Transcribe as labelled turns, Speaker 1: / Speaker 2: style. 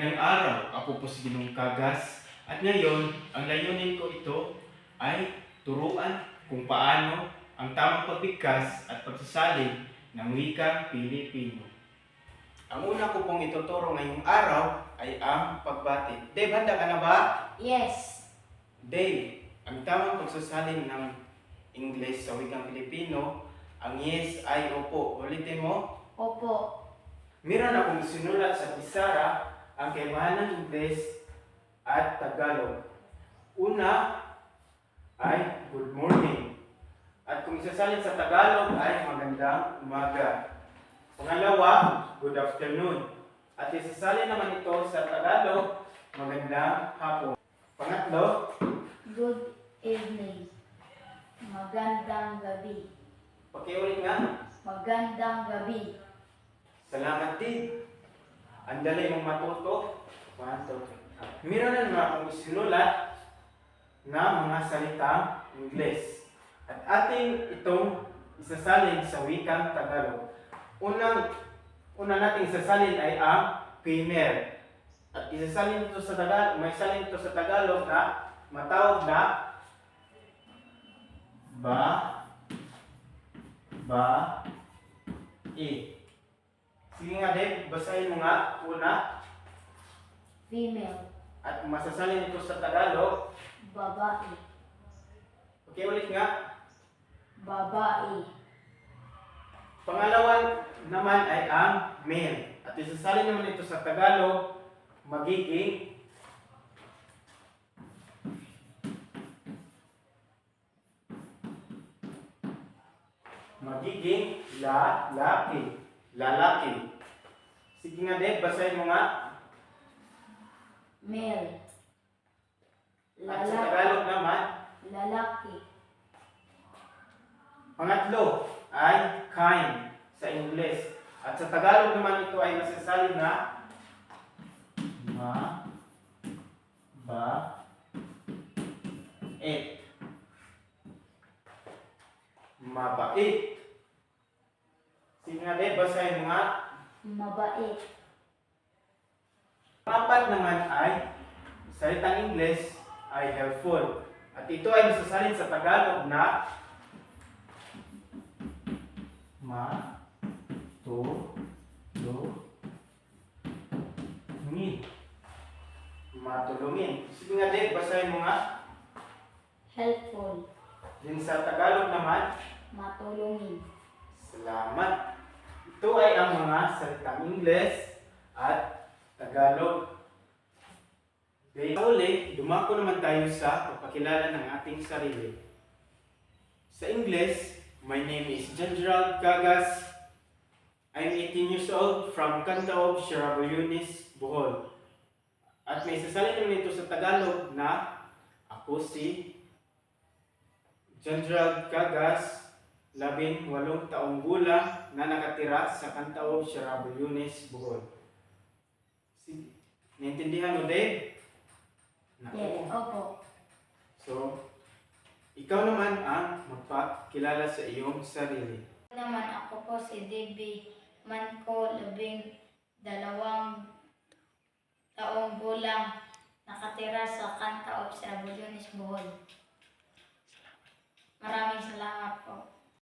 Speaker 1: Magandang araw, ako po si Ginong Kagas at ngayon, ang layunin ko ito ay turuan kung paano ang tamang pagbigkas at pagsasalin ng wikang Pilipino. Ang una ko pong ituturo ngayong araw ay ang pagbati. Dave, handa ka na ba?
Speaker 2: Yes.
Speaker 1: Dave, ang tamang pagsasalin ng English sa wikang Pilipino, ang yes ay opo. Ulitin mo.
Speaker 2: Opo.
Speaker 1: Meron akong sinulat sa pisara ang kaibahan ng Ingles at Tagalog. Una ay good morning. At kung isasalin sa Tagalog ay magandang umaga. Pangalawa, good afternoon. At isasalin naman ito sa Tagalog, magandang hapon. Pangatlo,
Speaker 2: Good evening. Magandang gabi.
Speaker 1: pakiulit nga.
Speaker 2: Magandang gabi.
Speaker 1: Salamat din. Ang dali mong matuto. Meron na naman akong sinulat na mga salitang Ingles. At ating itong isasalin sa wikang Tagalog. Una nating isasalin ay ang primer. At isasalin ito sa Tagalog, may salin ito sa Tagalog na matawag na i. Sige nga, Dave, basahin mo nga una.
Speaker 2: Female.
Speaker 1: At masasalin ito sa Tagalog.
Speaker 2: Babae.
Speaker 1: Okay, ulit nga.
Speaker 2: Babae.
Speaker 1: Pangalawa naman ay ang male. At isasalin naman ito sa Tagalog, magiging lalaki. Lalaki. Sige nga, Dave, basahin mo nga.
Speaker 2: Male.
Speaker 1: At sa Tagalog naman,
Speaker 2: Lalaki.
Speaker 1: pangatlo ay kind sa Ingles. At sa Tagalog naman ito ay masasalin na mabait. Mabait. Sige nga, Dave, basahin mo nga.
Speaker 2: Mabait.
Speaker 1: Apat naman ay salitang Ingles ay helpful. At ito ay masasalin sa Tagalog na matulungin. Sige nga, Dave, basahin mo nga.
Speaker 2: Helpful.
Speaker 1: Din sa Tagalog naman,
Speaker 2: Matulungin.
Speaker 1: salamat. Ito ay ang mga salitang Ingles at Tagalog. Okay, uli, dumako naman tayo sa pagpakilala ng ating sarili. Sa Ingles, my name is John Gerald Cagas. I'm 18 years old from Cantaob, Sierra-Leones, Bohol. At may sasalin naman ito sa Tagalog na ako si John Gerald Cagas, 18 taong gulang na nakatira sa Cantaob, Sierra-Leones, Bohol. Naintindihan mo, Dave?
Speaker 2: Yes. Opo.
Speaker 1: So, ikaw naman ang magpakilala sa iyong sarili.
Speaker 2: Naman ako po si Debbie Manco, 12 taong gulang, nakatira sa Cantaob, Sierra-Leones, Bohol. Maraming salamat po.